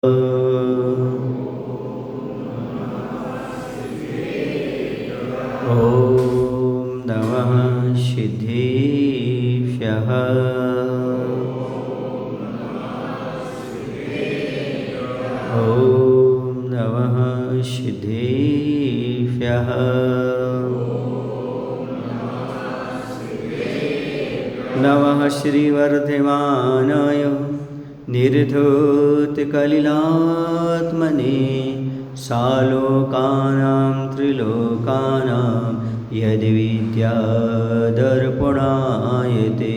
ॐ नमः सिद्धेभ्यः। ॐ नमः सिद्धेभ्यः। नमः श्रीवर्धमानाय निर्धूतकलिलात्मने सालोकानां त्रिलोकानां यद्विद्यादर्पणायते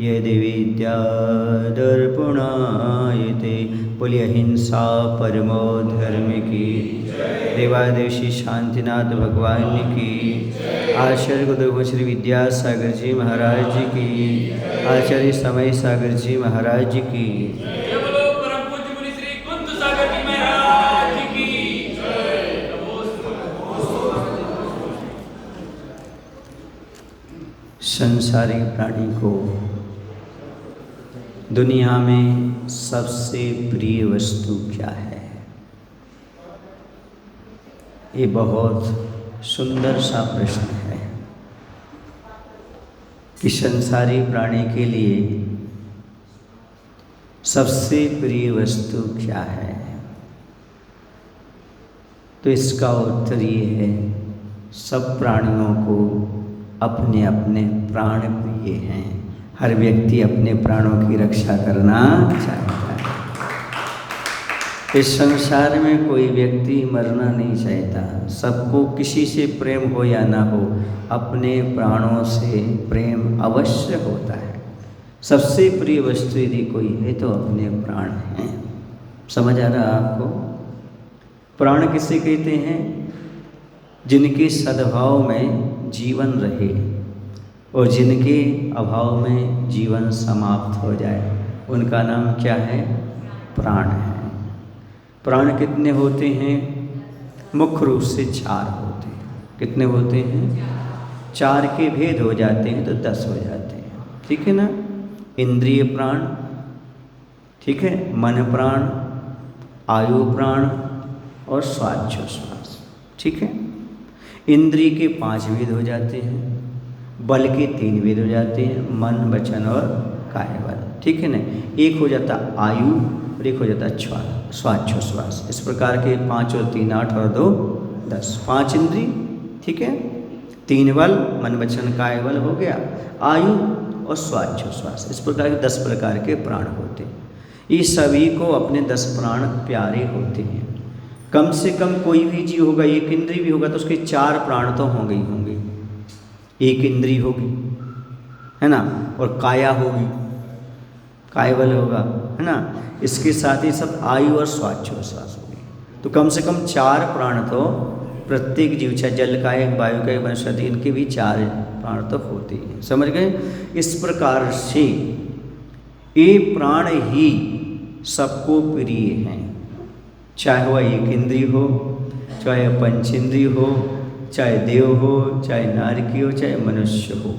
यद्विद्यादर्पणायते। बोलिए अहिंसा परमो धर्म की, देवादेशी शांतिनाथ भगवान की, आचार्य गुरुदेव श्री विद्यासागर जी महाराज जी की, आचार्य समय सागर जी महाराज जी की, संसारी प्राणी को दुनिया में सबसे प्रिय वस्तु क्या है? ये बहुत सुंदर सा प्रश्न है कि संसारी प्राणी के लिए सबसे प्रिय वस्तु क्या है। तो इसका उत्तर ये है, सब प्राणियों को अपने अपने प्राण प्रिय हैं। हर व्यक्ति अपने प्राणों की रक्षा करना चाहता है। इस संसार में कोई व्यक्ति मरना नहीं चाहता। सबको किसी से प्रेम हो या ना हो, अपने प्राणों से प्रेम अवश्य होता है। सबसे प्रिय वस्तु यदि कोई है तो अपने प्राण हैं। समझ आ रहा आपको? प्राण किसे कहते हैं? जिनके सद्भाव में जीवन रहे और जिनके अभाव में जीवन समाप्त हो जाए, उनका नाम क्या है? प्राण है। प्राण कितने होते हैं? मुख्य रूप से 4 होते हैं। कितने होते हैं? 4 के भेद हो जाते हैं तो 10 हो जाते हैं। ठीक है ना? इंद्रिय प्राण, ठीक है, मन प्राण, आयु प्राण और श्वासोच्छ्वास। ठीक है। इंद्रिय के 5 भेद हो जाते हैं, बल के 3 भेद हो जाते हैं, मन, वचन और काय बल। ठीक है ना? एक हो जाता आयु और एक हो जाता श्वासोच्छ्वास। इस प्रकार के 5 और 3 8 और 2 10। 5 इंद्रिय, ठीक है, 3 बल, मन, वचन, काय बल हो गया, आयु और श्वासोच्छ्वास। इस प्रकार के 10 प्रकार के प्राण होते हैं। ये सभी को अपने 10 प्राण प्यारे होते हैं। कम से कम कोई भी जीव होगा, एक इंद्रिय भी होगा तो उसके 4 प्राण तो होंगे ही होंगे। एक इंद्रिय होगी, है ना, और काया होगी, कायबल होगा, है ना। इसके साथ ही सब आयु और श्वासोच्छ्वास होगी। तो कम से कम 4 प्राण तो प्रत्येक जीव, चाहे जल का है, वायु का है, वनस्पति, इनके भी 4 प्राण तो होते हैं। समझ गए? इस प्रकार से ये प्राण ही सबको प्रिय हैं। चाहे वह एक इंद्रिय हो, चाहे पंचेंद्रिय हो, चाहे देव हो, चाहे नारकी हो, चाहे मनुष्य हो,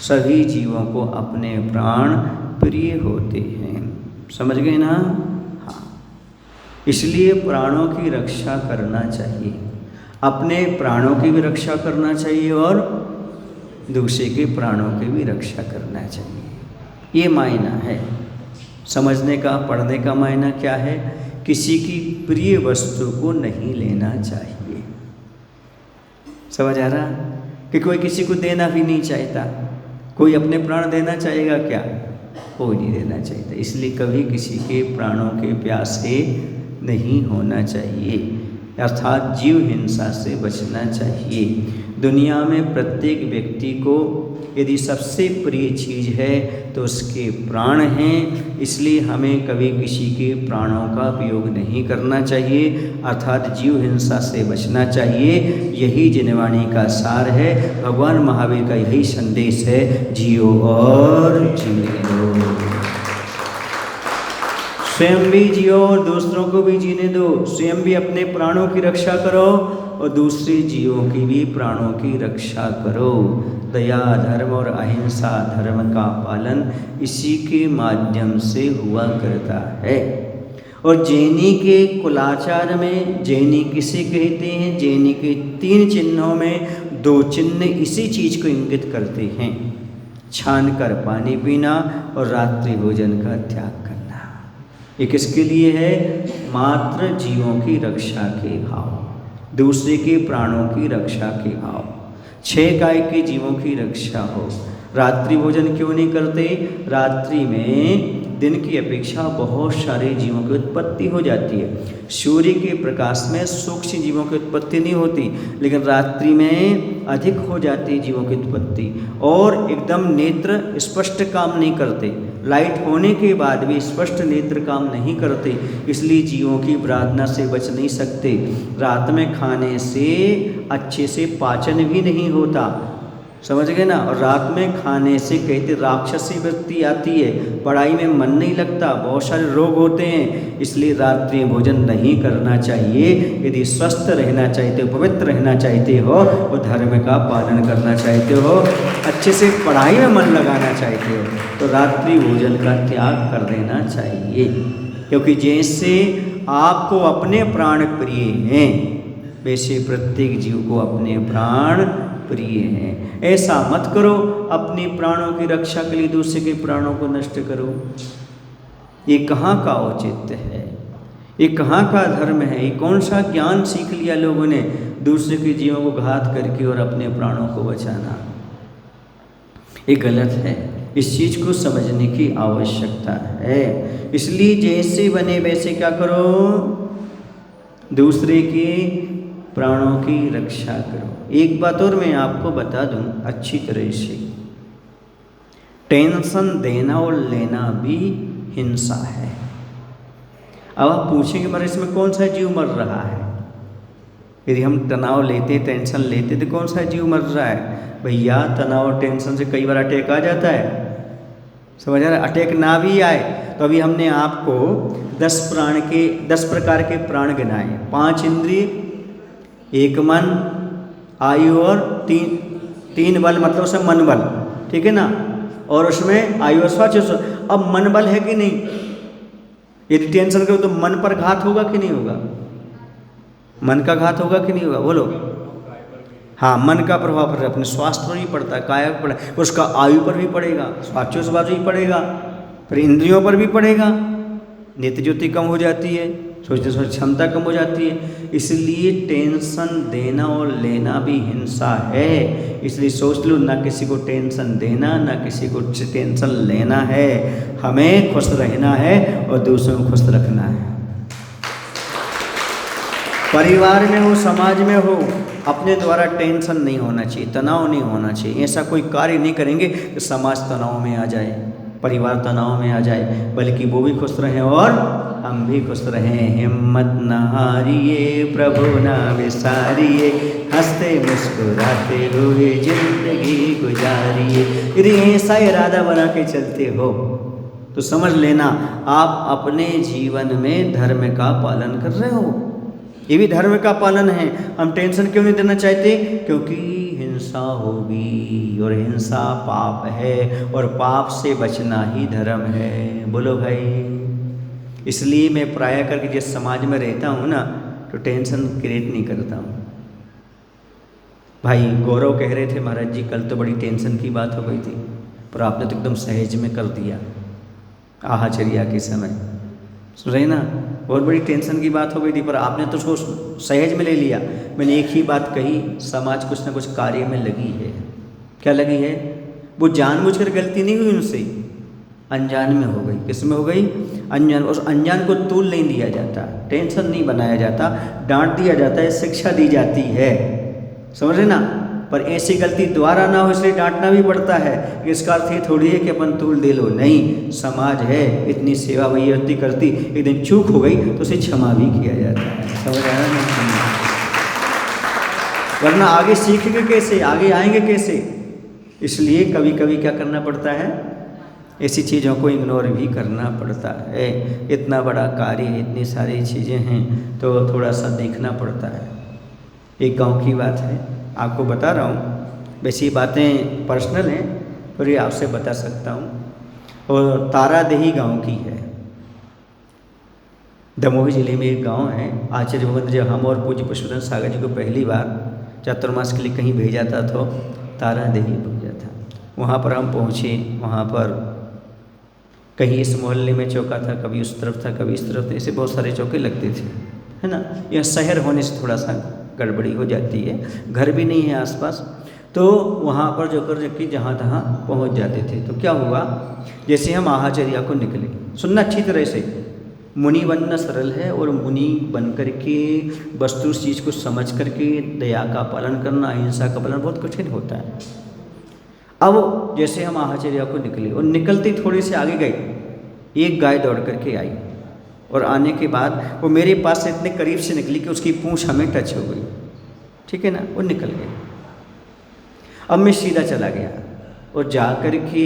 सभी जीवों को अपने प्राण प्रिय होते हैं। समझ गए ना? हाँ। इसलिए प्राणों की रक्षा करना चाहिए। अपने प्राणों की भी रक्षा करना चाहिए और दूसरे के प्राणों की भी रक्षा करना चाहिए। ये मायना है समझने का। पढ़ने का मायना क्या है? किसी की प्रिय वस्तु को नहीं लेना चाहिए। समझ आ रहा? कि कोई किसी को देना भी नहीं चाहता। कोई अपने प्राण देना चाहेगा क्या? कोई नहीं देना चाहता। इसलिए कभी किसी के प्राणों के प्यासे नहीं होना चाहिए, अर्थात जीव हिंसा से बचना चाहिए। दुनिया में प्रत्येक व्यक्ति को यदि सबसे प्रिय चीज़ है तो उसके प्राण हैं। इसलिए हमें कभी किसी के प्राणों का उपयोग नहीं करना चाहिए, अर्थात जीव हिंसा से बचना चाहिए। यही जिनवाणी का सार है। भगवान महावीर का यही संदेश है, जियो और जीने दो। स्वयं भी जियो और दूसरों को भी जीने दो। स्वयं भी अपने प्राणों की रक्षा करो और दूसरे जीवों की भी प्राणों की रक्षा करो। दया, धर्म और अहिंसा धर्म का पालन इसी के माध्यम से हुआ करता है। और जैनी के कुलाचार में, जैनी किसे कहते हैं, जैनी के 3 चिन्हों में 2 चिन्ह इसी चीज को इंगित करते हैं, छान कर पानी पीना और रात्रि भोजन का त्याग करना। ये किसके लिए है? मात्र जीवों की रक्षा के भाव, दूसरे के प्राणों की रक्षा के भाव, 6 गाय के जीवों की रक्षा हो। रात्रि भोजन क्यों नहीं करते? रात्रि में दिन की अपेक्षा बहुत सारे जीवों की उत्पत्ति हो जाती है। सूर्य के प्रकाश में सूक्ष्म जीवों की उत्पत्ति नहीं होती, लेकिन रात्रि में अधिक हो जाती है जीवों की उत्पत्ति, और एकदम नेत्र स्पष्ट काम नहीं करते। लाइट होने के बाद भी स्पष्ट नेत्र काम नहीं करते, इसलिए जीवों की प्रार्थना से बच नहीं सकते। रात में खाने से अच्छे से पाचन भी नहीं होता, समझ गए ना। और रात में खाने से कहते राक्षसी वृत्ति आती है, पढ़ाई में मन नहीं लगता, बहुत सारे रोग होते हैं, इसलिए रात्रि में भोजन नहीं करना चाहिए। यदि स्वस्थ रहना चाहते हो, पवित्र रहना चाहते हो, और धर्म का पालन करना चाहते हो, अच्छे से पढ़ाई में मन लगाना चाहते हो, तो रात्रि भोजन का त्याग कर देना चाहिए। क्योंकि जैसे आपको अपने प्राण प्रिय हैं, वैसे प्रत्येक जीव को अपने प्राण प्रिय हैं। ऐसा मत करो अपने प्राणों की रक्षा के लिए दूसरे के प्राणों को नष्ट करो। ये कहाँ का औचित्य है? ये कहाँ का धर्म है? ये कौन सा ज्ञान सीख लिया लोगों ने, दूसरे के जीवों को घात करके और अपने प्राणों को बचाना? ये गलत है। इस चीज़ को समझने की आवश्यकता है। इसलिए जैसे बने वैसे क्या करो? दूसरे के प्राणों की रक्षा करो। एक बात और मैं आपको बता दूं अच्छी तरह से, टेंशन देना और लेना भी हिंसा है। अब आप पूछेंगे मगर इसमें कौन सा जीव मर रहा है? यदि हम तनाव लेते, टेंशन लेते तो कौन सा जीव मर रहा है? भैया तनाव और टेंशन से कई बार अटैक आ जाता है, समझ रहे? अटैक ना भी आए तो अभी हमने आपको 10 प्रकार के प्राण गिनाए, 5 इंद्रिय, 1 मन, आयु और 3 बल, मतलब उसमें मन बल, ठीक है ना। और उसमें आयु और स्वास्थ्य। अब मन बल है कि नहीं? यदि टेंशन करो तो मन पर घात होगा कि नहीं होगा? मन का घात होगा कि नहीं होगा? बोलो। हाँ, मन का प्रभाव पड़ रहा है, अपने स्वास्थ्य पर भी पड़ता है, काय पर पड़ा, उसका आयु पर भी पड़ेगा, स्वास्थ्य पर भी पड़ेगा, फिर इंद्रियों पर भी पड़ेगा, नेत्र ज्योति कम हो जाती है, सोचने सोचने क्षमता कम हो जाती है। इसलिए टेंशन देना और लेना भी हिंसा है। इसलिए सोच लो, ना किसी को टेंशन देना, ना किसी को टेंशन लेना है। हमें खुश रहना है और दूसरों को खुश रखना है। परिवार में हो, समाज में हो, अपने द्वारा टेंशन नहीं होना चाहिए, तनाव नहीं होना चाहिए। ऐसा कोई कार्य नहीं करेंगे कि समाज तनाव में आ जाए, परिवार तनाव में आ जाए, बल्कि वो भी खुश रहें और हम भी खुश रहें। हिम्मत न हारिए, प्रभु न विसारिए, हंसते मुस्कुराते हुए जिंदगी गुजारिए। यदि ऐसा इरादा बना के चलते हो तो समझ लेना आप अपने जीवन में धर्म का पालन कर रहे हो। ये भी धर्म का पालन है। हम टेंशन क्यों नहीं देना चाहते? क्योंकि हिंसा होगी और हिंसा पाप है, और पाप से बचना ही धर्म है। बोलो भाई। इसलिए मैं प्राय करके जिस समाज में रहता हूँ ना, तो टेंशन क्रिएट नहीं करता हूँ। भाई गौरव कह रहे थे, महाराज जी कल तो बड़ी टेंशन की बात हो गई थी, पर आपने तो एकदम सहज में कर दिया, आहाचर्या के समय। सुन रहे ना, बहुत बड़ी टेंशन की बात हो गई थी, पर आपने तो उसको सहज में ले लिया। मैंने एक ही बात कही, समाज कुछ ना कुछ कार्य में लगी है। क्या लगी है? वो जानबूझकर गलती नहीं हुई उनसे, अनजान में हो गई। किस में हो गई? अनजान। उस अनजान को तूल नहीं दिया जाता, टेंशन नहीं बनाया जाता, डांट दिया जाता है, शिक्षा दी जाती है, समझ रहे ना। पर ऐसी गलती दोबारा ना हो इसलिए डांटना भी पड़ता है। इसका अर्थ ये थोड़ी है कि अपन तूल दे लो, नहीं। समाज है, इतनी सेवा वही करती, एक दिन चूक हो गई तो उसे क्षमा भी किया जाता है, समझ आया ना। वरना आगे सीखेंगे कैसे, आगे आएंगे कैसे? इसलिए कभी कभी क्या करना पड़ता है, ऐसी चीज़ों को इग्नोर भी करना पड़ता है। इतना बड़ा कार्य, इतनी सारी चीज़ें हैं, तो थोड़ा सा देखना पड़ता है। एक गांव की बात है, आपको बता रहा हूँ। वैसी बातें पर्सनल हैं, पर ये आपसे बता सकता हूँ। और तारादेही गांव की है। दमोह जिले में एक गांव है। आचार्य भगवंत जब हम और पूज्य पुष्पदन सागर जी को पहली बार चातुर्मास के लिए कहीं भेजा था तो तारा देवी भेजा था। वहाँ पर हम पहुँचे। वहाँ पर कहीं इस मोहल्ले में चौका था, कभी उस तरफ था, कभी इस तरफ था, ऐसे बहुत सारे चौके लगते थे, है ना। यह शहर होने से थोड़ा सा गड़बड़ी हो जाती है, घर भी नहीं है आसपास। तो वहाँ पर जोकर कि जहाँ तहाँ पहुँच जाते थे। तो क्या हुआ, जैसे हम आहाचर्या को निकले, सुनना अच्छी तरह से, मुनि बनना सरल है और मुनि बन कर के वस्तु चीज़ को समझ करके दया का पालन करना, अहिंसा का पालन बहुत कठिन होता है। अब जैसे हम आहाचर्या को निकले और निकलते थोड़े से आगे गए, एक गाय दौड़ करके आई और आने के बाद वो मेरे पास से इतने करीब से निकली कि उसकी पूंछ हमें टच हो गई, ठीक है ना, वो निकल गई। अब मैं सीधा चला गया और जा कर के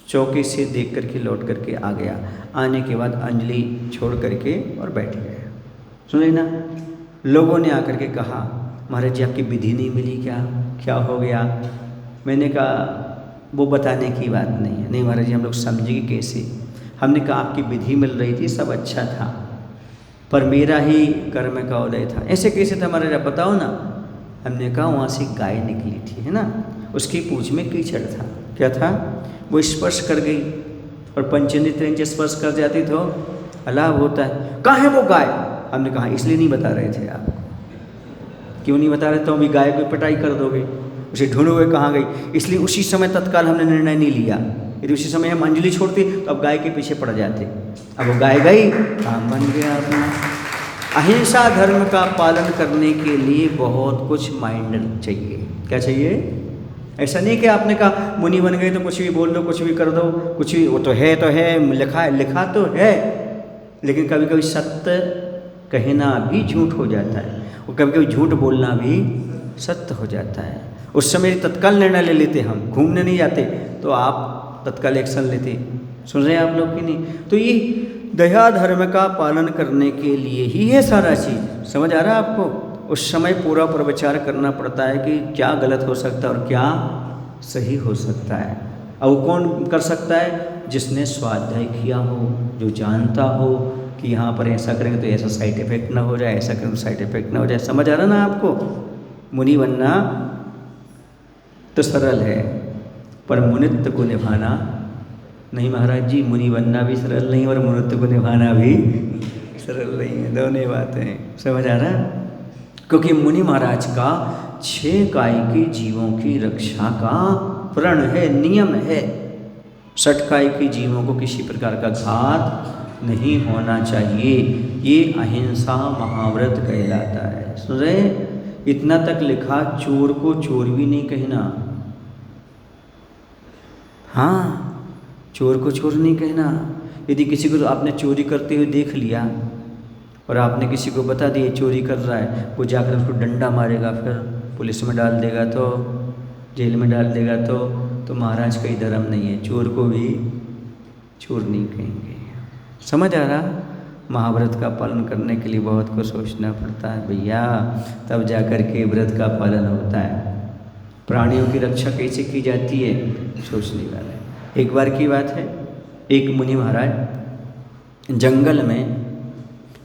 चौके से देख करके लौट करके आ गया। आने के बाद अंजलि छोड़ करके और बैठ गया। सुने ना, लोगों ने आकर के कहा महाराज जी आपकी विधि नहीं मिली क्या, क्या हो गया? मैंने कहा वो बताने की बात नहीं है। नहीं महाराज जी हम लोग समझेंगे कैसे? हमने कहा आपकी विधि मिल रही थी, सब अच्छा था, पर मेरा ही कर्म का उदय था। ऐसे कैसे था महाराज आप बताओ ना। हमने कहा वहाँ से गाय निकली थी, है ना, उसकी पूंछ में कीचड़ था। क्या था? वो स्पर्श कर गई और पंचनेत्र स्पर्श कर जाती तो अलाभ होता है। कहाँ है वो गाय? हमने कहा इसलिए नहीं बता रहे थे आपको। क्यों नहीं बता रहे? तो अभी गाय को पिटाई कर दोगे, उसे ढूंढो हुए कहाँ गई। इसलिए उसी समय तत्काल हमने निर्णय नहीं लिया। यदि उसी समय हम अंजलि छोड़ते तो अब गाय के पीछे पड़ जाते। अब वो गाय गई, काम बन गया अपना। अहिंसा धर्म का पालन करने के लिए बहुत कुछ माइंड चाहिए। क्या चाहिए? ऐसा नहीं कि आपने कहा मुनि बन गए तो कुछ भी बोल दो, कुछ भी कर दो, कुछ भी, वो तो है, लिखा तो है, लेकिन कभी कभी सत्य कहना भी झूठ हो जाता है और कभी कभी झूठ बोलना भी सत्य हो जाता है। उस समय तत्काल निर्णय ले लेते, हम घूमने नहीं जाते तो आप तत्काल एक्शन लेते। सुन रहे हैं आप लोग कि नहीं? तो ये दया धर्म का पालन करने के लिए ही है सारा चीज़। समझ आ रहा है आपको? उस समय पूरा पर विचार करना पड़ता है कि क्या गलत हो सकता है और क्या सही हो सकता है। अब वो कौन कर सकता है? जिसने स्वाध्याय किया हो, जो जानता हो कि यहाँ पर ऐसा करेंगे तो ऐसा साइड इफेक्ट ना हो जाए, ऐसा करेंगे तो साइड इफेक्ट ना हो जाए। समझ आ रहा ना आपको? मुनि बनना तो सरल है, पर मुनित्व को निभाना नहीं महाराज जी। मुनि बनना भी सरल नहीं और मुनित्व को निभाना भी सरल नहीं है, दोनों बातें। समझ आ रहा? क्योंकि मुनि महाराज का 6 काय के जीवों की रक्षा का प्रण है, नियम है। 6 काय के जीवों को किसी प्रकार का घात नहीं होना चाहिए। ये अहिंसा महाव्रत कहलाता है। सुन रहे? इतना तक लिखा, चोर को चोर भी नहीं कहना। हाँ, चोर को चोर नहीं कहना। यदि किसी को आपने चोरी करते हुए देख लिया और आपने किसी को बता दिया चोरी कर रहा है, वो जाकर उसको डंडा मारेगा, फिर पुलिस में डाल देगा, तो जेल में डाल देगा, तो महाराज का ही धर्म नहीं है। चोर को भी चोर नहीं कहेंगे। समझ आ रहा? महाव्रत का पालन करने के लिए बहुत कुछ सोचना पड़ता है भैया, तब जा कर के व्रत का पालन होता है। प्राणियों की रक्षा कैसे की जाती है सोचने वाले। एक बार की बात है, एक मुनि महाराज जंगल में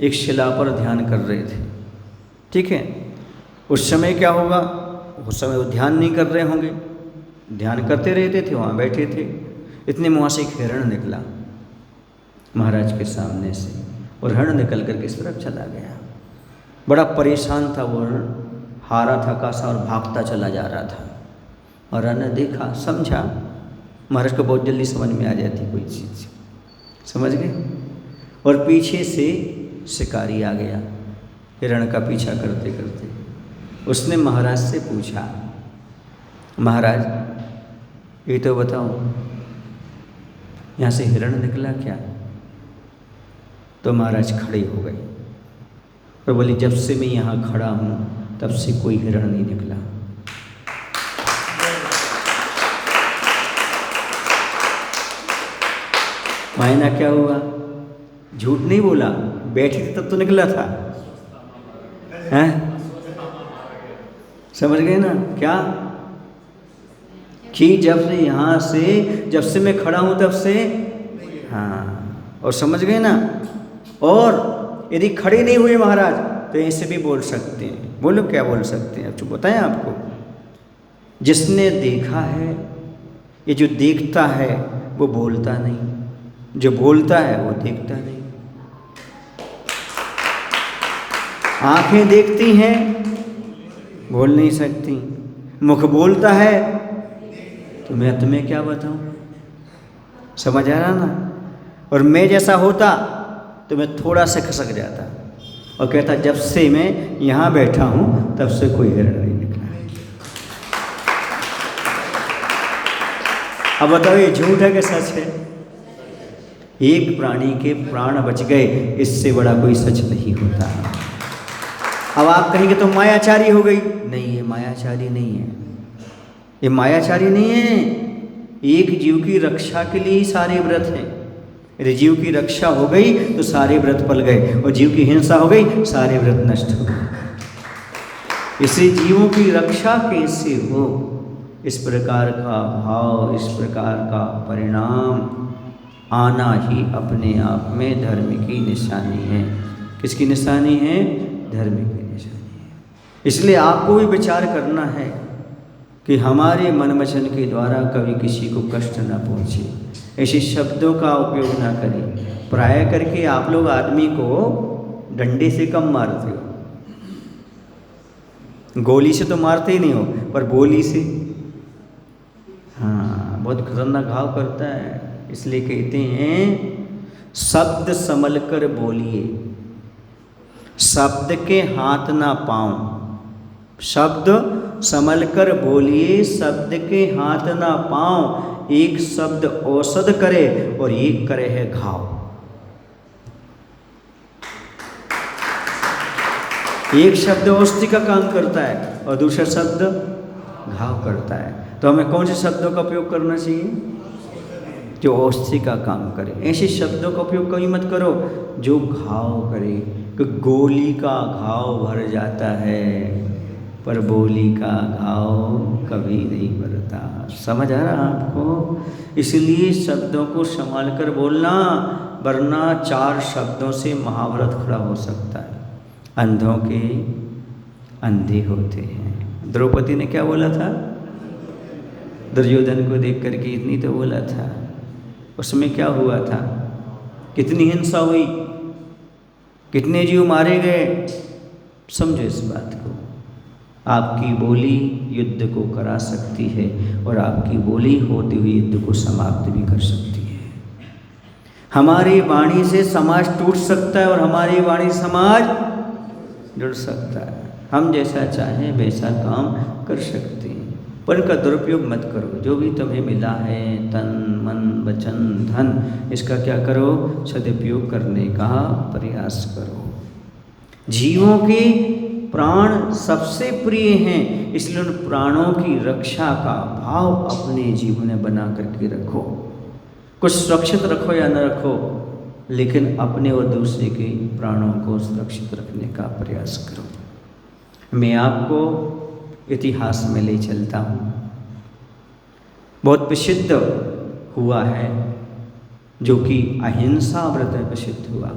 एक शिला पर ध्यान कर रहे थे, ठीक है। उस समय क्या होगा, उस समय वो ध्यान नहीं कर रहे होंगे, ध्यान करते रहते थे, वहाँ बैठे थे। इतने में वहाँ से एक हिरण निकला महाराज के सामने से, और हिरण निकल कर के इस तरफ चला गया। बड़ा परेशान था वो हिरण, हारा थका सा और भागता चला जा रहा था। महाराज ने देखा, समझा। महाराज को बहुत जल्दी समझ में आ जाती कोई चीज़, समझ गए। और पीछे से शिकारी आ गया हिरण का पीछा करते करते। उसने महाराज से पूछा, महाराज ये तो बताओ यहाँ से हिरण निकला क्या? तो महाराज खड़े हो गए और बोले, जब से मैं यहाँ खड़ा हूँ तब से कोई हिरण नहीं निकला। मायना क्या हुआ? झूठ नहीं बोला, बैठी थी तब तो निकला था, हैं? समझ गए ना क्या? कि जब से यहाँ से, जब से मैं खड़ा हूँ तब से, हाँ। और समझ गए ना? और यदि खड़े नहीं हुए महाराज तो ऐसे भी बोल सकते हैं। बोलो क्या बोल सकते हैं? अब बताएं आपको। जिसने देखा है, ये जो देखता है वो बोलता नहीं, जो बोलता है वो देखता नहीं। आंखें देखती हैं, बोल नहीं सकती। मुख बोलता है, तो मैं तुम्हें क्या बताऊं? समझ आ रहा ना? और मैं जैसा होता तो मैं थोड़ा सा खसक जाता और कहता जब से मैं यहाँ बैठा हूं तब से कोई हिरण नहीं निकला। अब बताओ ये झूठ है कि सच है? एक प्राणी के प्राण बच गए, इससे बड़ा कोई सच नहीं होता। अब आप कहेंगे तो मायाचारी हो गई। नहीं, ये मायाचारी नहीं है, ये मायाचारी नहीं है। एक जीव की रक्षा के लिए ही सारे व्रत हैं। यदि जीव की रक्षा हो गई तो सारे व्रत पल गए, और जीव की हिंसा हो गई सारे व्रत नष्ट हो गए। इसे जीवों की रक्षा कैसे हो, इस प्रकार का भाव, इस प्रकार का परिणाम आना ही अपने आप में धर्म की निशानी है। किसकी निशानी है? धर्म की निशानी है। इसलिए आपको भी विचार करना है कि हमारे मन वचन के द्वारा कभी किसी को कष्ट न पहुँचे, ऐसे शब्दों का उपयोग ना करें। प्राय करके आप लोग आदमी को डंडे से कम मारते हो, गोली से तो मारते ही नहीं हो, पर बोली से हाँ बहुत खतरनाक घाव करता है। इसलिए कहते हैं शब्द संभल कर बोलिए, शब्द के हाथ ना पाँव। शब्द संभल कर बोलिए, शब्द के हाथ ना पाँव। एक शब्द औषध करे और एक करे है घाव। एक शब्द औषधि का काम करता है और दूसरा शब्द घाव करता है। तो हमें कौन से शब्दों का उपयोग करना चाहिए? जो औषधि का काम करे। ऐसे शब्दों का उपयोग कभी मत करो जो घाव करे, कि गोली का घाव भर जाता है पर बोली का घाव कभी नहीं भरता। समझ आ रहा आपको? इसलिए शब्दों को संभाल कर बोलना, वरना 4 शब्दों से महाभारत खड़ा हो सकता है। अंधों के अंधे होते हैं। द्रौपदी ने क्या बोला था? दुर्योधन को देख करके इतनी तो बोला था, उसमें क्या हुआ था? कितनी हिंसा हुई, कितने जीव मारे गए। समझो इस बात को। आपकी बोली युद्ध को करा सकती है और आपकी बोली होते हुए युद्ध को समाप्त भी कर सकती है। हमारी वाणी से समाज टूट सकता है और हमारी वाणी से समाज जुड़ सकता है। हम जैसा चाहें वैसा काम कर सकते हैं, पर इनका दुरुपयोग मत करो। जो भी तुम्हें मिला है तन मन वचन धन, इसका क्या करो? सदुपयोग करने का प्रयास करो। जीवों के प्राण सबसे प्रिय हैं, इसलिए उन प्राणों की रक्षा का भाव अपने जीवन में बना करके रखो। कुछ सुरक्षित रखो या न रखो, लेकिन अपने और दूसरे के प्राणों को सुरक्षित रखने का प्रयास करो। मैं आपको इतिहास में ले चलता हूँ। बहुत प्रसिद्ध हुआ है, जो कि अहिंसा व्रत में प्रसिद्ध हुआ।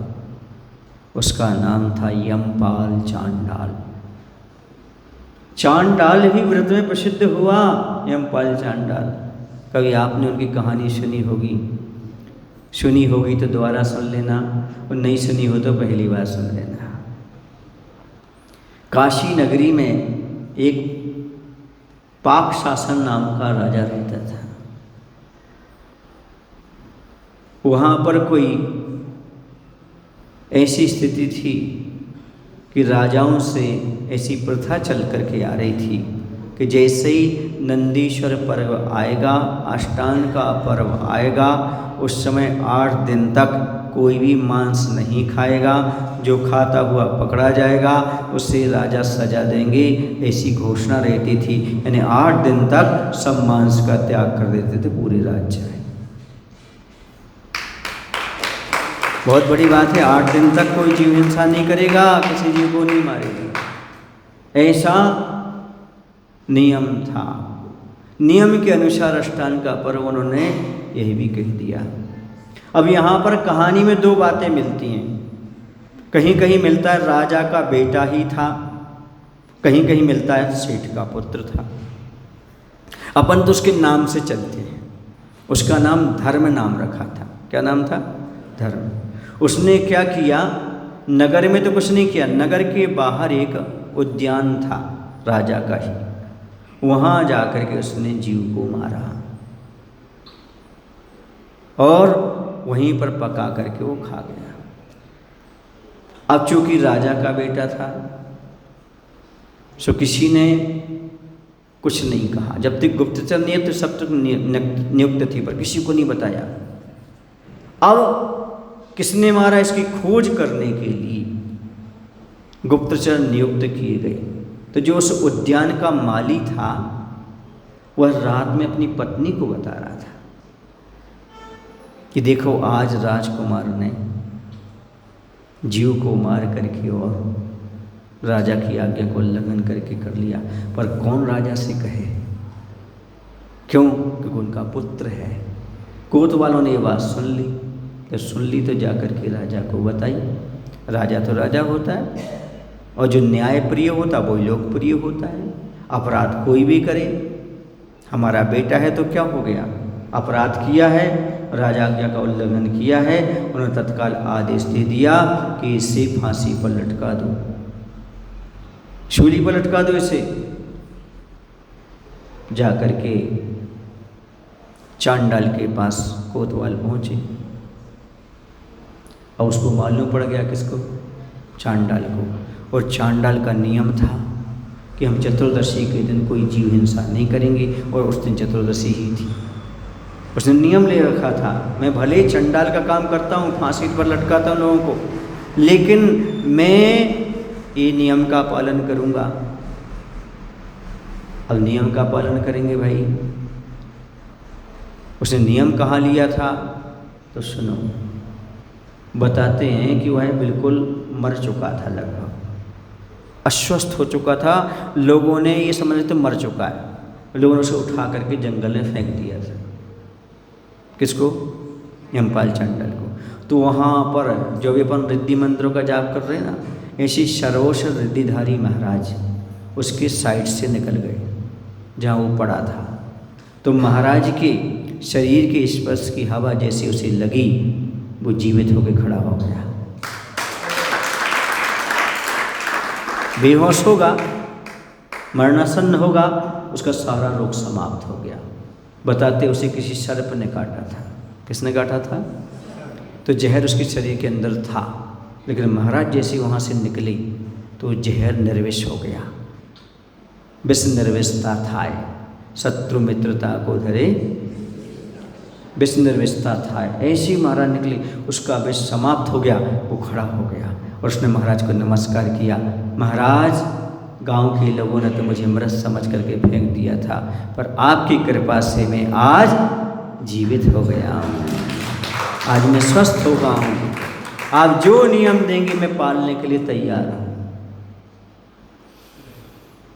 उसका नाम था यमपाल चांडाल। चांडाल भी व्रत में प्रसिद्ध हुआ, यमपाल चांडाल। कभी आपने उनकी कहानी सुनी होगी, सुनी होगी तो दोबारा सुन लेना, और नहीं सुनी हो तो पहली बार सुन लेना। काशी नगरी में एक पाक शासन नाम का राजा रहता था। वहाँ पर कोई ऐसी स्थिति थी कि राजाओं से ऐसी प्रथा चल करके आ रही थी कि जैसे ही नंदीश्वर पर्व आएगा, अष्टांग का पर्व आएगा, उस समय 8 दिन तक कोई भी मांस नहीं खाएगा। जो खाता हुआ पकड़ा जाएगा उसे राजा सजा देंगे, ऐसी घोषणा रहती थी। यानी 8 दिन तक सब मांस का त्याग कर देते थे पूरे राज्य में। बहुत बड़ी बात है, 8 दिन तक कोई जीव हिंसा नहीं करेगा, किसी जीव को नहीं मारेगा, ऐसा नियम था। नियम के अनुसार अष्टांग का पर्व उन्होंने यही भी कह दिया। अब यहाँ पर कहानी में 2 बातें मिलती हैं। कहीं कहीं मिलता है राजा का बेटा ही था, कहीं कहीं मिलता है सेठ का पुत्र था। अपन तो उसके नाम से चलते हैं। उसका नाम धर्म नाम रखा था। क्या नाम था? धर्म। उसने क्या किया, नगर में तो कुछ नहीं किया, नगर के बाहर एक उद्यान था राजा का ही, वहाँ जाकर के उसने जीव को मारा और वहीं पर पका करके वो खा गया। अब चूंकि राजा का बेटा था सो किसी ने कुछ नहीं कहा। जब तक गुप्तचर नियुक्त सब तक नियुक्त थी, पर किसी को नहीं बताया। अब किसने मारा इसकी खोज करने के लिए गुप्तचर नियुक्त किए गए। तो जो उस उद्यान का माली था वह रात में अपनी पत्नी को बता रहा था कि देखो आज राजकुमार ने जीव को मार करके और राजा की आज्ञा को उल्लंघन करके कर लिया, पर कौन राजा से कहे? क्यों? क्योंकि उनका पुत्र है। कोतवालों ने ये बात सुन ली, तो सुन ली तो जाकर के राजा को बताई। राजा तो राजा होता है और जो न्याय प्रिय होता है वही लोकप्रिय होता है। अपराध कोई भी करे, हमारा बेटा है तो क्या हो गया, अपराध किया है, राजा आज्ञा का उल्लंघन किया है, उन्होंने तत्काल आदेश दे दिया कि इसे फांसी पर लटका दो, शूली पर लटका दो इसे। जाकर के चांडाल के पास कोतवाल पहुंचे और उसको मालूम पड़ गया, किसको? चांडाल को। और चांडाल का नियम था कि हम चतुर्दशी के दिन कोई जीव हिंसा नहीं करेंगे, और उस दिन चतुर्दशी ही थी। उसने नियम ले रखा था, मैं भले चंडाल का काम करता हूँ, फांसी पर लटकाता हूँ लोगों को, लेकिन मैं ये नियम का पालन करूँगा। अब नियम का पालन करेंगे भाई। उसने नियम कहाँ लिया था तो सुनो, बताते हैं कि वह बिल्कुल मर चुका था, लगभग अस्वस्थ हो चुका था। लोगों ने ये समझ तो मर चुका है, लोगों ने उसे उठा करके जंगल में फेंक दिया था। किसको? यमपाल चांडाल को। तो वहाँ पर जो भी अपन रिद्धि मंत्रों का जाप कर रहे हैं ना, ऐसी सर्वोच्च रिद्धिधारी महाराज उसके साइड से निकल गए जहाँ वो पड़ा था। तो महाराज के शरीर के स्पर्श की हवा जैसे उसे लगी, वो जीवित होकर खड़ा हो गया। बेहोश होगा, मरणासन्न होगा, उसका सारा रोग समाप्त हो गया। बताते उसे किसी सर्प ने काटा था। किसने काटा था? तो जहर उसके शरीर के अंदर था, लेकिन महाराज जैसे वहाँ से निकले तो जहर निर्विष हो गया। विष निर्विषता थाय, शत्रु मित्रता को धरे विष निर्विषता थाय। ऐसी महाराज निकली, उसका विष समाप्त हो गया, वो खड़ा हो गया और उसने महाराज को नमस्कार किया। महाराज, गांव के लोगों ने तो मुझे मृत समझ करके फेंक दिया था, पर आपकी कृपा से मैं आज जीवित हो गया हूँ, आज मैं स्वस्थ हो गया हूँ। आप जो नियम देंगे मैं पालने के लिए तैयार हूँ,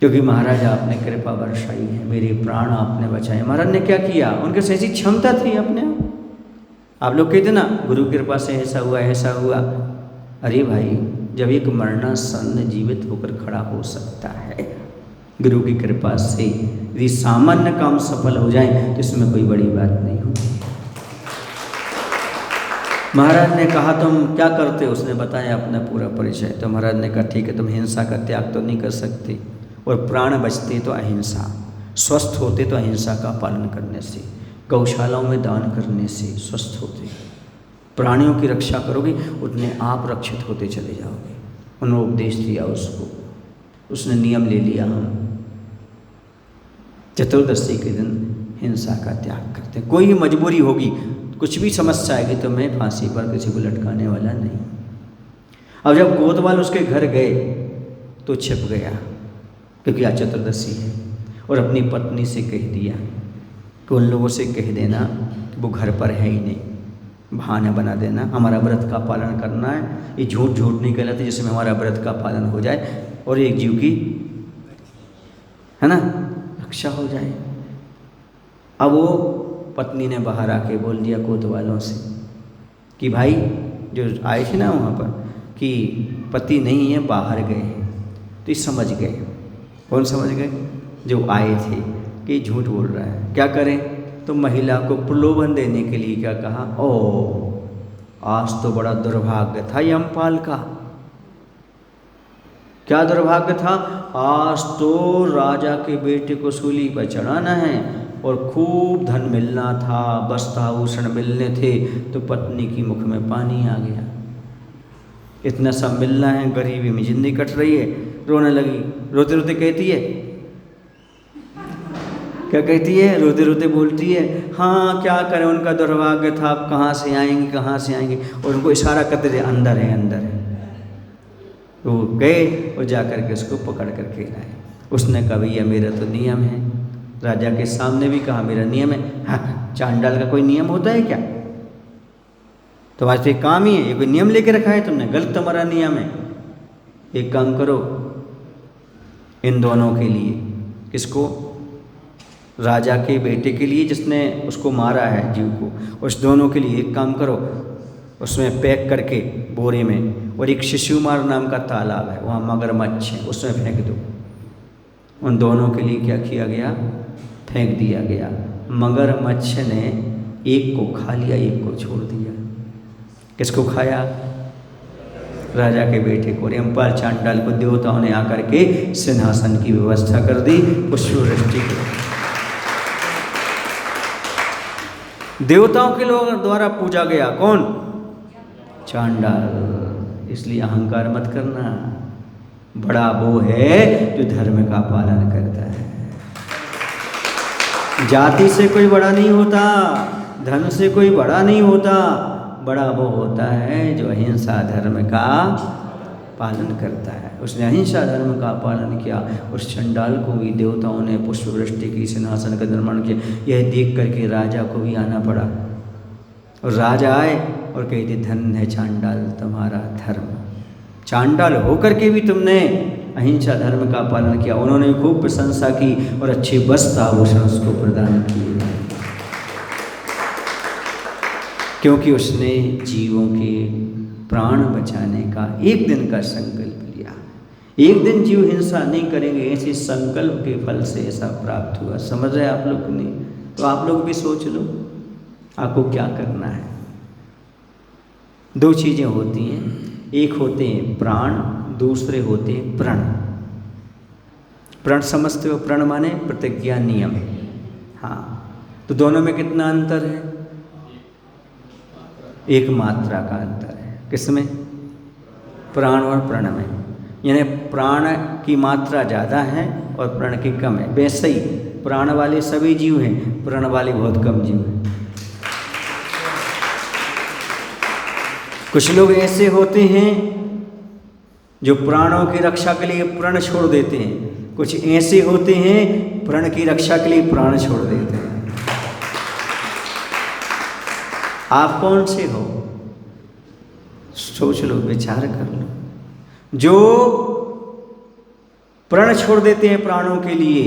क्योंकि महाराज आपने कृपा बरसाई है, मेरे प्राण आपने बचाए। महाराज ने क्या किया? उनके से ऐसी क्षमता थी अपने आप लोग कहते ना गुरु की कृपा से ऐसा हुआ ऐसा हुआ। अरे भाई, जब एक मरणासन्न जीवित होकर खड़ा हो सकता है गुरु की कृपा से, यदि सामान्य काम सफल हो जाए तो इसमें कोई बड़ी बात नहीं होती। महाराज ने कहा तुम क्या करते हो? उसने बताया अपना पूरा परिचय। तो महाराज ने कहा ठीक है, तुम हिंसा का त्याग तो नहीं कर सकते, और प्राण बचते तो अहिंसा, स्वस्थ होते तो अहिंसा का पालन करने से, गौशालाओं में दान करने से स्वस्थ होते, प्राणियों की रक्षा करोगे उतने आप रक्षित होते चले जाओगे। उन्होंने उपदेश दिया उसको, उसने नियम ले लिया, हम चतुर्दशी के दिन हिंसा का त्याग करते। कोई भी मजबूरी होगी, कुछ भी समस्या आएगी तो मैं फांसी पर किसी को लटकाने वाला नहीं। अब जब कोतवाल उसके घर गए तो छिप गया, क्योंकि आज चतुर्दशी है, और अपनी पत्नी से कह दिया कि उन लोगों से कह देना वो घर पर है ही नहीं, बहाना बना देना, हमारा व्रत का पालन करना है। ये झूठ झूठ नहीं कहलाते जिसमें हमारा व्रत का पालन हो जाए और एक जीव की है ना रक्षा हो जाए। अब वो पत्नी ने बाहर आके बोल दिया कोतवालों से कि भाई जो आए थे ना वहाँ पर, कि पति नहीं है, बाहर गए हैं। तो ये समझ गए। कौन समझ गए? जो आए थे कि झूठ बोल रहा है। क्या करें? तो महिला को प्रलोभन देने के लिए क्या कहा? ओ, आज तो बड़ा दुर्भाग्य था यमपाल का। क्या दुर्भाग्य था? आज तो राजा के बेटे को सूली पर चढ़ाना है और खूब धन मिलना था, वस्त्र आभूषण मिलने थे, तो पत्नी की मुख में पानी आ गया। इतना सब मिलना है, गरीबी में जिंदगी कट रही है, रोने लगी। रोते रोते कहती है, क्या कहती है? रोते रोते बोलती है, हाँ क्या करें, उनका दुर्भाग्य था, अब कहाँ से आएंगे, कहाँ से आएंगे। और उनको इशारा करते थे, अंदर है, अंदर है। वो गए और जा कर के उसको पकड़ कर के लाए। उसने कहा, भैया मेरा तो नियम है। राजा के सामने भी कहा, मेरा नियम है। हाँ, चांडाल का कोई नियम होता है क्या? तुम्हारे तो काम ही है, ये कोई नियम लेके रखा है तुमने? गलत तुम्हारा नियम है। एक काम करो, इन दोनों के लिए। किसको? राजा के बेटे के लिए जिसने उसको मारा है, जीव को, उस दोनों के लिए एक काम करो, उसमें पैक करके बोरे में, और एक शिशुमार नाम का तालाब है, वहाँ मगरमच्छ है, उसमें फेंक दो। उन दोनों के लिए क्या किया गया? फेंक दिया गया। मगरमच्छ ने एक को खा लिया, एक को छोड़ दिया। किसको खाया? राजा के बेटे को। यमपाल चांडाल को देवताओं ने आकर के सिंहासन की व्यवस्था कर दी, पुष्पवृष्टि की। देवताओं के लोग द्वारा पूजा गया। कौन? चांडाल। इसलिए अहंकार मत करना। बड़ा वो है जो धर्म का पालन करता है। जाति से कोई बड़ा नहीं होता, धन से कोई बड़ा नहीं होता। बड़ा वो होता है जो अहिंसा धर्म का पालन करता है। उसने अहिंसा धर्म का पालन किया। उस चंडाल को भी देवताओं ने पुष्पवृष्टि की, सिंहासन का निर्माण किया। यह देख करके राजा को भी आना पड़ा। और राजा आए और कहते, धन्य है चांडाल तुम्हारा धर्म। चांडाल होकर के भी तुमने अहिंसा धर्म का पालन किया। उन्होंने खूब प्रशंसा की और अच्छे वस्त्र आभूषण उसको प्रदान किए, क्योंकि उसने जीवों के प्राण बचाने का एक दिन का संकल्प लिया। एक दिन जीव हिंसा नहीं करेंगे, ऐसे संकल्प के फल से ऐसा प्राप्त हुआ। समझ रहे आप लोग नहीं? तो आप लोग भी सोच लो आपको क्या करना है। दो चीज़ें होती हैं, एक होते हैं प्राण, दूसरे होते हैं प्रण। प्रण समझते हो? प्रण माने प्रतिज्ञा, नियम। हाँ, तो दोनों में कितना अंतर है? एक मात्रा का अंतर है। किसमें? प्राण और प्रण में। यानी प्राण की मात्रा ज़्यादा है और प्रण की कम है। वैसे ही प्राण वाले सभी जीव हैं, प्रण वाले बहुत कम जीव हैं। कुछ लोग ऐसे होते हैं जो प्राणों की रक्षा के लिए प्रण छोड़ देते हैं। कुछ ऐसे होते हैं प्रण की रक्षा के लिए प्राण छोड़ देते हैं। आप कौन से हो? सोच लो, विचार कर लो। जो प्रण छोड़ देते हैं प्राणों के लिए,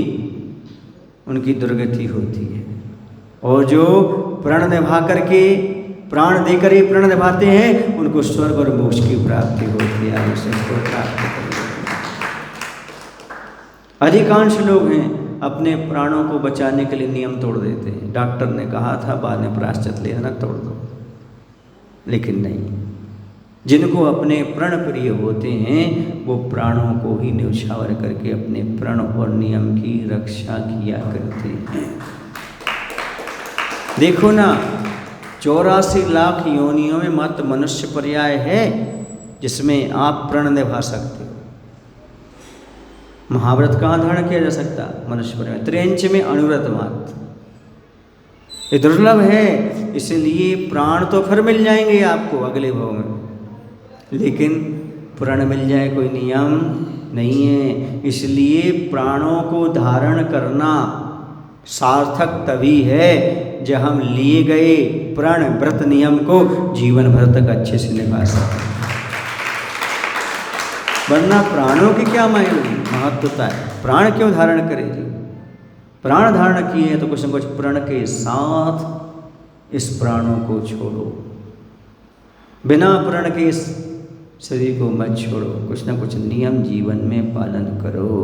उनकी दुर्गति होती है। और जो प्रण निभा करके, प्राण देकर ही प्रण निभाते हैं, उनको स्वर्ग और मोक्ष की प्राप्ति होती है। उसको प्राप्त करते हैं। अधिकांश लोग हैं अपने प्राणों को बचाने के लिए नियम तोड़ देते हैं। डॉक्टर ने कहा था बाद में प्रायश्चित लेना, तोड़ दो। लेकिन नहीं, जिनको अपने प्रण प्रिय होते हैं वो प्राणों को ही न्यौछावर करके अपने प्रण और नियम की रक्षा किया करते हैं। देखो ना, 84 लाख योनियों में मात्र मनुष्य पर्याय है जिसमें आप प्रण निभा सकते हो। महाव्रत कहाँ धारण किया जा सकता? मनुष्य पर्याय। त्रियंच में अणुव्रत मात्र, ये दुर्लभ है। इसलिए प्राण तो फिर मिल जाएंगे आपको अगले भाव में, लेकिन प्रण मिल जाए कोई नियम नहीं है। इसलिए प्राणों को धारण करना सार्थक तभी है जब हम लिए गए प्रण व्रत नियम को जीवन भर तक अच्छे से निभा सकें। वरना प्राणों की क्या महत्वता है? प्राण क्यों धारण करेगी? प्राण धारण किए हैं तो कुछ न कुछ प्रण के साथ इस प्राणों को छोड़ो। बिना प्रण के शरीर को मत छोड़ो, कुछ ना कुछ नियम जीवन में पालन करो।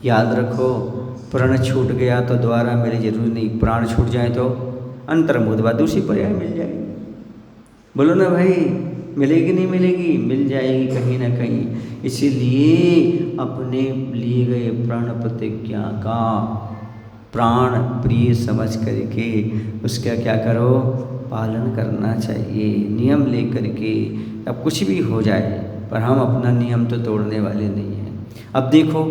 याद रखो, प्रण छूट गया तो दोबारा मेरी जरूरी नहीं, प्राण छूट जाए तो अंतर्मुद्वा दूसरी पर्याय मिल जाएगी। बोलो ना भाई, मिलेगी नहीं मिलेगी? मिल जाएगी कहीं ना कहीं। इसीलिए अपने लिए गए प्रण प्रतिज्ञा का प्राण प्रिय समझ करके उसका क्या करो, पालन करना चाहिए नियम लेकर के। अब कुछ भी हो जाए पर हम अपना नियम तो तोड़ने वाले नहीं हैं। अब देखो,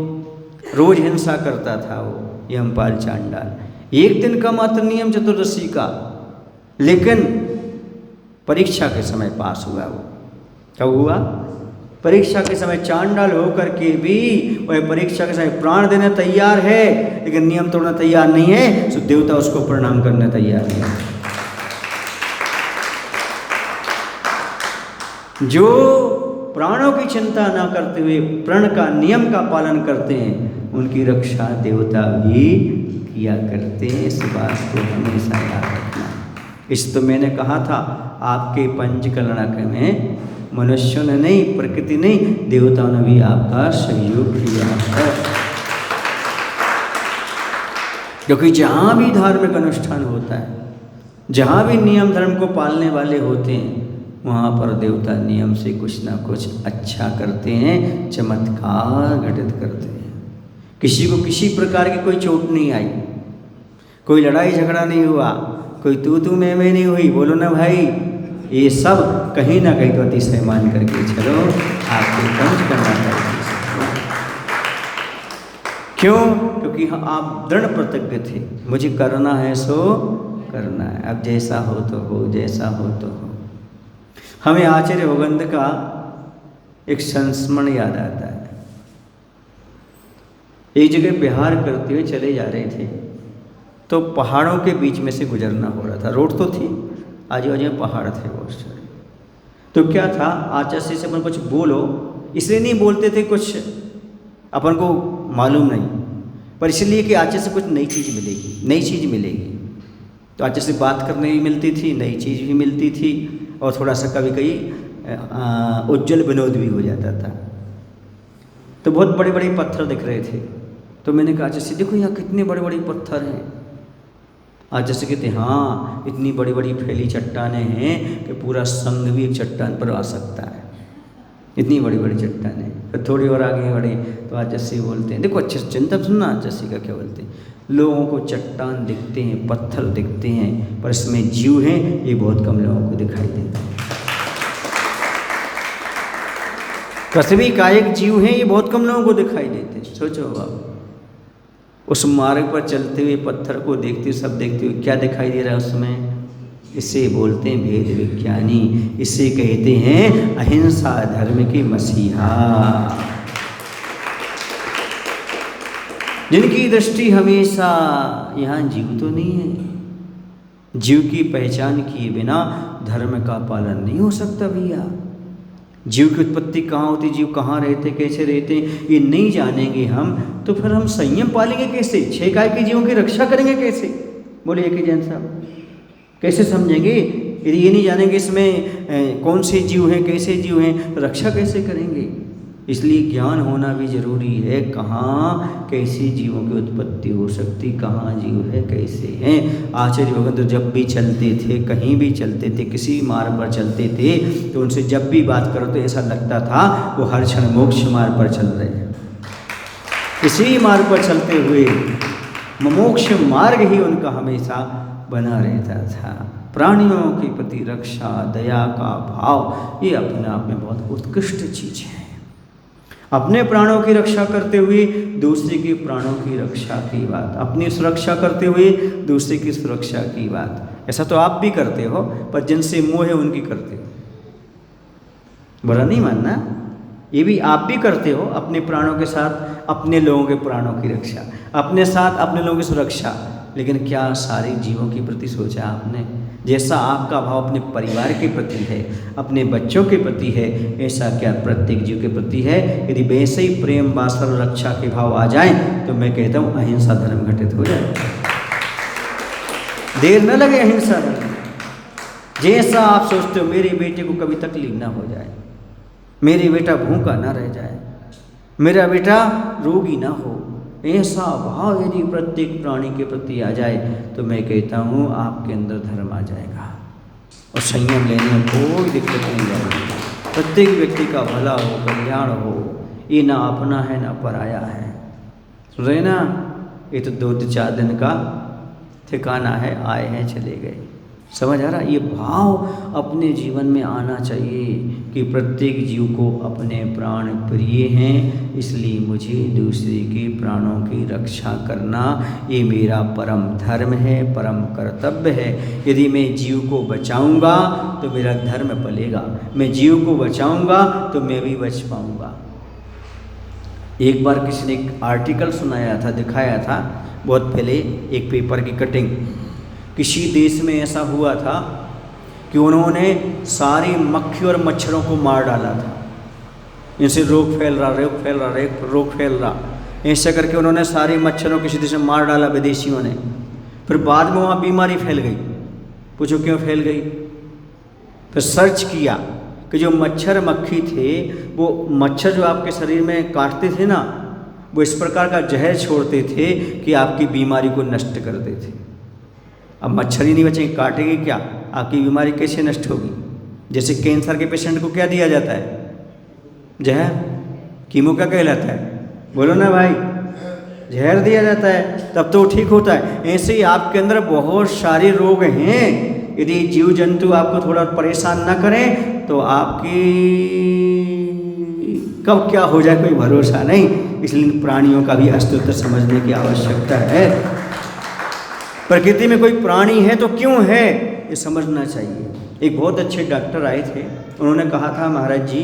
रोज हिंसा करता था वो यमपाल चांडाल, एक दिन का मात्र नियम चतुर्दशी का, लेकिन परीक्षा के समय पास हुआ वो। कब हुआ? परीक्षा के समय चांडाल होकर के भी वह परीक्षा के समय प्राण देने तैयार है, लेकिन नियम तोड़ना तैयार नहीं है, तो देवता उसको प्रणाम करने तैयार नहीं है। जो प्राणों की चिंता ना करते हुए प्रण का नियम का पालन करते हैं, उनकी रक्षा देवता भी किया करते हैं। इस बात को हमेशा याद रखना। इस तो मैंने कहा था, आपके पंचकलनक में मनुष्यों ने नहीं, प्रकृति नहीं, देवताओं ने भी आपका सहयोग किया है। क्योंकि जहाँ भी धार्मिक अनुष्ठान होता है, जहाँ भी नियम धर्म को पालने वाले होते हैं, वहाँ पर देवता नियम से कुछ ना कुछ अच्छा करते हैं, चमत्कार घटित करते हैं। किसी को किसी प्रकार की कोई चोट नहीं आई, कोई लड़ाई झगड़ा नहीं हुआ, कोई तू मैं नहीं हुई। बोलो ना भाई, ये सब कहीं ना कहीं तो अतिशय मान करके चलो, आपको पंच करना चाहिए। क्यों? क्योंकि आप दृढ़ प्रतिज्ञ थे, मुझे करना है सो करना है, अब जैसा हो तो हो, जैसा हो तो हो। हमें आचार्य भगवंत का एक संस्मरण याद आता है। एक जगह विहार करते हुए चले जा रहे थे, तो पहाड़ों के बीच में से गुजरना हो रहा था। रोड तो थी, आजू बाजू में पहाड़ थे बहुत सारे। तो क्या था, आचार्य से अपन कुछ बोलो, इसलिए नहीं बोलते थे, कुछ अपन को मालूम नहीं, पर इसलिए कि आचार्य से कुछ नई चीज़ मिलेगी, नई चीज़ मिलेगी। तो आचार्य से बात करने भी मिलती थी, नई चीज़ भी मिलती थी, और थोड़ा सा कभी कभी उज्जवल विनोद भी हो जाता था। तो बहुत बड़े बड़े पत्थर दिख रहे थे, तो मैंने कहा आचार्य से, देखो यहाँ कितने बड़े बड़े पत्थर हैं। आचार्य से कहते, हाँ इतनी बड़ी बड़ी फैली चट्टानें हैं कि पूरा संघ भी एक चट्टान पर आ सकता है, इतनी बड़ी बड़ी चट्टानें। फिर थोड़ी और आगे बढ़े तो आचार्य से बोलते हैं, देखो अच्छे से चिंता सुनना, आचार्य का क्या बोलते हैं, लोगों को चट्टान दिखते हैं, पत्थर दिखते हैं, पर इसमें जीव हैं ये बहुत कम लोगों को दिखाई देता है। पृथ्वी का एक जीव है, ये बहुत कम लोगों को दिखाई देते हैं। सोचो आप, उस मार्ग पर चलते हुए पत्थर को देखते हुए, सब देखते हुए, क्या दिखाई दे रहा है उसमें? इसे बोलते हैं भेद विज्ञानी, इसे कहते हैं अहिंसा धर्म के मसीहा। जिनकी दृष्टि हमेशा यहाँ जीव तो नहीं है, जीव की पहचान किए बिना धर्म का पालन नहीं हो सकता भैया। जीव की उत्पत्ति कहाँ होती, जीव कहाँ रहते, कैसे रहते, ये नहीं जानेंगे हम, तो फिर हम संयम पालेंगे कैसे? 6 काय के जीवों की रक्षा करेंगे कैसे? बोलिए कि जैन साहब, कैसे समझेंगे? यदि ये नहीं जानेंगे इसमें कौन से जीव हैं, कैसे जीव हैं, तो रक्षा कैसे करेंगे? इसलिए ज्ञान होना भी जरूरी है, कहाँ कैसे जीवों की उत्पत्ति हो सकती, कहाँ जीव है, कैसे हैं। आचार्य भगवंत तो जब भी चलते थे, कहीं भी चलते थे, किसी मार्ग पर चलते थे, तो उनसे जब भी बात करो तो ऐसा लगता था वो हर क्षण मोक्ष मार्ग पर चल रहे हैं। इसी मार्ग पर चलते हुए मोक्ष मार्ग ही उनका हमेशा बना रहता था। प्राणियों के प्रति रक्षा, दया का भाव, ये अपने आप में बहुत उत्कृष्ट चीज़ है। अपने प्राणों की रक्षा करते हुए दूसरे के प्राणों की रक्षा की बात, अपनी सुरक्षा करते हुए दूसरे की सुरक्षा की बात, ऐसा तो आप भी करते हो, पर जिनसे मोह है उनकी करते हो। बुरा नहीं मानना, ये भी आप भी करते हो, अपने प्राणों के साथ अपने लोगों के प्राणों की रक्षा, अपने साथ अपने लोगों की सुरक्षा। लेकिन क्या सारे जीवों के प्रति सोचा आपने? जैसा आपका भाव अपने परिवार के प्रति है, अपने बच्चों के प्रति है, ऐसा क्या प्रत्येक जीव के प्रति है? यदि वैसे ही प्रेम, वात्सल्य, रक्षा के भाव आ जाए तो मैं कहता हूँ अहिंसा धर्म घटित हो जाए। देर न लगे अहिंसा धर्म। जैसा आप सोचते हो मेरे बेटे को कभी तकलीफ ना हो जाए, मेरे बेटा भूखा ना रह जाए, मेरा बेटा रोगी ना हो। ऐसा भाव यदि प्रत्येक प्राणी के प्रति आ जाए तो मैं कहता हूँ आपके अंदर धर्म आ जाएगा और संयम लेने में कोई दिक्कत नहीं आएगी। प्रत्येक व्यक्ति का भला हो, कल्याण हो, ये ना अपना है ना पराया है। सुन रहे ना, ये तो 2-4 दिन का ठिकाना है, आए हैं चले गए। समझ आ रहा? ये भाव अपने जीवन में आना चाहिए कि प्रत्येक जीव को अपने प्राण प्रिय हैं, इसलिए मुझे दूसरे के प्राणों की रक्षा करना ये मेरा परम धर्म है, परम कर्तव्य है। यदि मैं जीव को बचाऊंगा तो मेरा धर्म पलेगा, मैं जीव को बचाऊंगा तो मैं भी बच पाऊंगा। एक बार किसी ने एक आर्टिकल सुनाया था, दिखाया था बहुत पहले, एक पेपर की कटिंग। किसी देश में ऐसा हुआ था कि उन्होंने सारी मक्खी और मच्छरों को मार डाला था। इनसे रोग फैल रहा, रोग फैल रहा, ऐसे करके उन्होंने सारे मच्छरों किसी देश में मार डाला विदेशियों ने। फिर बाद में वहाँ बीमारी फैल गई। पूछो क्यों फैल गई? फिर सर्च किया कि जो मच्छर मक्खी थे, वो मच्छर जो आपके शरीर में काटते थे ना, वो इस प्रकार का जहर छोड़ते थे कि आपकी बीमारी को नष्ट कर देते। अब मच्छर ही नहीं बचेंगे, काटेंगे क्या? आपकी बीमारी कैसे नष्ट होगी? जैसे कैंसर के पेशेंट को क्या दिया जाता है? जहर, कीमो क्या कहलाता है? बोलो ना भाई, जहर दिया जाता है, तब तो ठीक होता है। ऐसे ही आपके अंदर बहुत सारे रोग हैं, यदि जीव जंतु आपको थोड़ा परेशान ना करें तो आपकी कब क्या हो जाए कोई भरोसा नहीं। इसलिए प्राणियों का भी अस्तित्व समझने की आवश्यकता है। प्रकृति में कोई प्राणी है तो क्यों है, ये समझना चाहिए। एक बहुत अच्छे डॉक्टर आए थे, उन्होंने कहा था, महाराज जी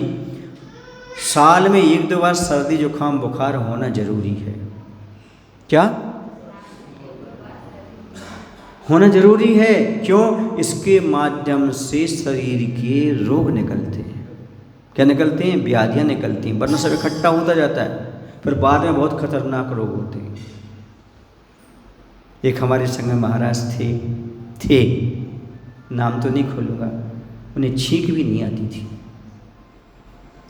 साल में 1-2 बार सर्दी जुकाम बुखार होना जरूरी है। क्या होना जरूरी है? क्यों? इसके माध्यम से शरीर के रोग निकलते हैं। क्या निकलते हैं? व्याधियाँ निकलती हैं, वरना सब इकट्ठा होता जाता है, फिर बाद में बहुत खतरनाक रोग होते हैं। एक हमारे संग में महाराज थे, नाम तो नहीं खोलूँगा, उन्हें छींक भी नहीं आती थी,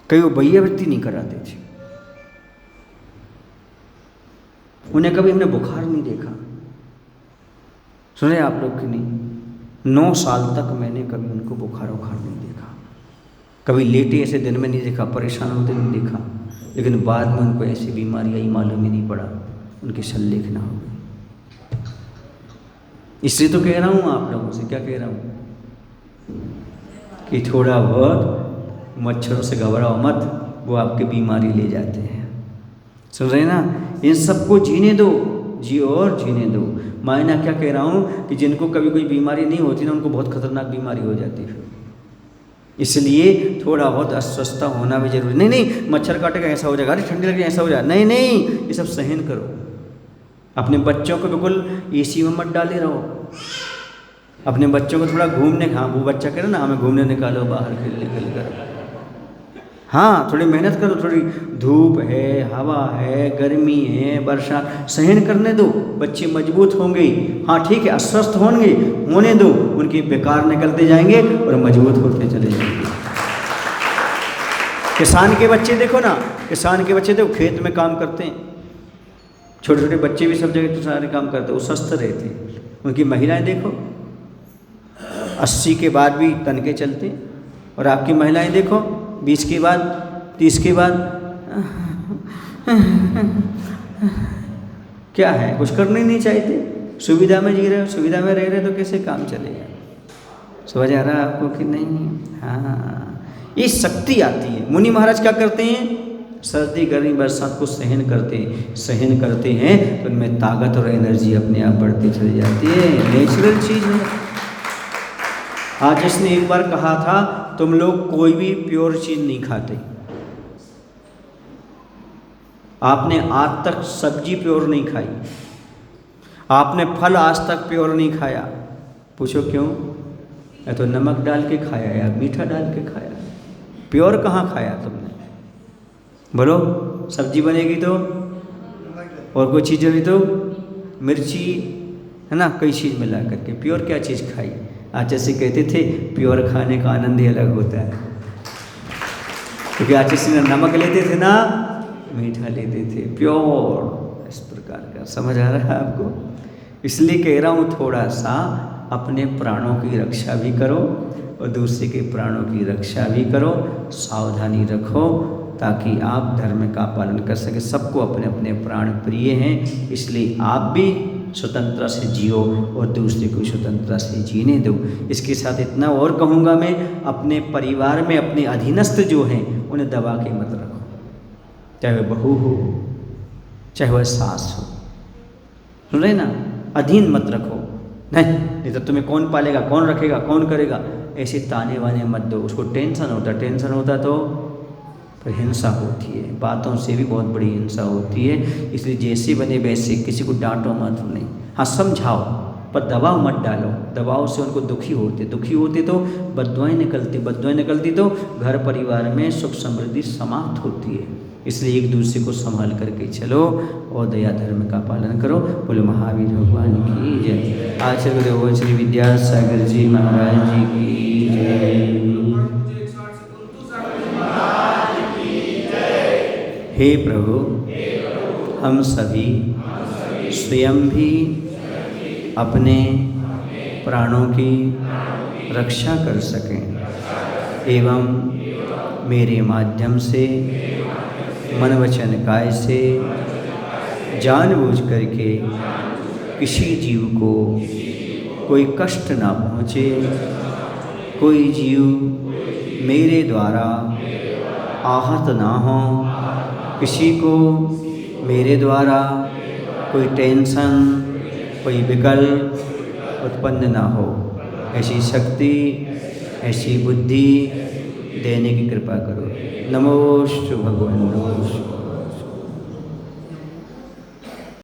कई वो बहियावृत्ति नहीं कराते थे, उन्हें कभी हमने बुखार नहीं देखा। सुने आप लोग कि नहीं? 9 साल तक मैंने कभी उनको बुखार नहीं देखा, कभी लेटे ऐसे दिन में नहीं देखा, परेशान होते नहीं देखा। लेकिन बाद में उनको ऐसी बीमारी आई, मालूम ही नहीं पड़ा, उनकी शल्य ना हो गई। इसलिए तो कह रहा हूँ आप लोगों से, क्या कह रहा हूँ कि थोड़ा बहुत मच्छरों से घबराओ मत, वो आपकी बीमारी ले जाते हैं। सुन रहे ना? इन सबको जीने दो, जियो और जीने दो। मायना क्या कह रहा हूँ कि जिनको कभी कोई बीमारी नहीं होती ना, उनको बहुत खतरनाक बीमारी हो जाती है। इसलिए थोड़ा बहुत अस्वस्थता होना भी जरूरी नहीं मच्छर काटेगा ऐसा हो जाएगा, अरे ठंडी लगे ऐसा हो जाएगा, नहीं, ये सब सहन करो। अपने बच्चों को बिल्कुल एसी में मत डाले रहो, अपने बच्चों को थोड़ा घूमने, हाँ वो बच्चा कह रहा ना हमें घूमने निकालो बाहर खेलने कर, हाँ थोड़ी मेहनत करो, थोड़ी धूप है, हवा है, गर्मी है, वर्षा सहन करने दो, बच्चे मजबूत होंगे। हाँ ठीक है, अस्वस्थ होंगे, होने दो, उनके बेकार निकलते जाएंगे और मजबूत होते चले जाएंगे। किसान के बच्चे देखो ना, किसान के बच्चे देखो खेत में काम करते हैं, छोटे छोटे बच्चे भी सब जगह तो सारे काम करते हैं, वो स्वस्थ रहते हैं। उनकी महिलाएं देखो 80 के बाद भी तन के चलते हैं, और आपकी महिलाएं देखो 20 के बाद 30 के बाद क्या है, कुछ करना ही नहीं चाहते, सुविधा में जी रहे हो, सुविधा में रह रहे तो कैसे काम चलेगा। समझ आ रहा है आपको कि नहीं? हाँ, ये शक्ति आती है। मुनि महाराज क्या करते हैं? सर्दी गर्मी बरसात को सहन करते हैं तो उनमें ताकत और एनर्जी अपने आप बढ़ती चली जाती है। नेचुरल चीज़ है। आज इसने एक बार कहा था तुम लोग कोई भी प्योर चीज़ नहीं खाते, आपने आज तक सब्जी प्योर नहीं खाई, आपने फल आज तक प्योर नहीं खाया। पूछो क्यों? या तो नमक डाल के खाया या मीठा डाल के खाया, प्योर कहाँ खाया तुमने? बोलो, सब्जी बनेगी तो और कोई चीज़ होगी तो मिर्ची है ना, कई चीज़ मिला करके, प्योर क्या चीज़ खाई। आज जैसे कहते थे प्योर खाने का आनंद ही अलग होता है। क्योंकि आचार्य ने नमक लेते थे ना मीठा लेते थे, प्योर, इस प्रकार का। समझ आ रहा है आपको? इसलिए कह रहा हूँ थोड़ा सा अपने प्राणों की रक्षा भी करो और दूसरे के प्राणों की रक्षा भी करो, सावधानी रखो ताकि आप धर्म का पालन कर सके। सबको अपने अपने प्राण प्रिय हैं, इसलिए आप भी स्वतंत्रता से जियो और दूसरे को स्वतंत्रता से जीने दो। इसके साथ इतना और कहूँगा मैं, अपने परिवार में अपने अधीनस्थ जो हैं उन्हें दबा के मत रखो, चाहे वह बहू हो चाहे वह सास हो, सुन रहे ना, अधीन मत रखो। नहीं तो तुम्हें कौन पालेगा, कौन रखेगा, कौन करेगा, ऐसे ताने वाने मत दो। उसको टेंशन होता तो फिर हिंसा होती है, बातों से भी बहुत बड़ी हिंसा होती है। इसलिए जैसे बने वैसे, किसी को डांटो मत, नहीं, हाँ समझाओ पर दबाव मत डालो। दबाव से उनको दुखी होते तो बददुआएं निकलती तो घर परिवार में सुख समृद्धि समाप्त होती है। इसलिए एक दूसरे को संभाल करके चलो और दया धर्म का पालन करो। बोलो महावीर भगवान की जय। आचार्य गुरुदेव श्री विद्यासागर जी महाराज जी की जय। हे प्रभु, हम सभी स्वयं भी अपने प्राणों की रक्षा कर सकें एवं मेरे माध्यम से मन वचन काय से जानबूझ करके किसी जीव को कोई कष्ट ना पहुँचे, कोई जीव मेरे द्वारा आहत ना हो, किसी को मेरे द्वारा कोई टेंशन, कोई विकल्प उत्पन्न ना हो, ऐसी शक्ति, ऐसी बुद्धि देने की कृपा करो। नमोस्तु भगवान।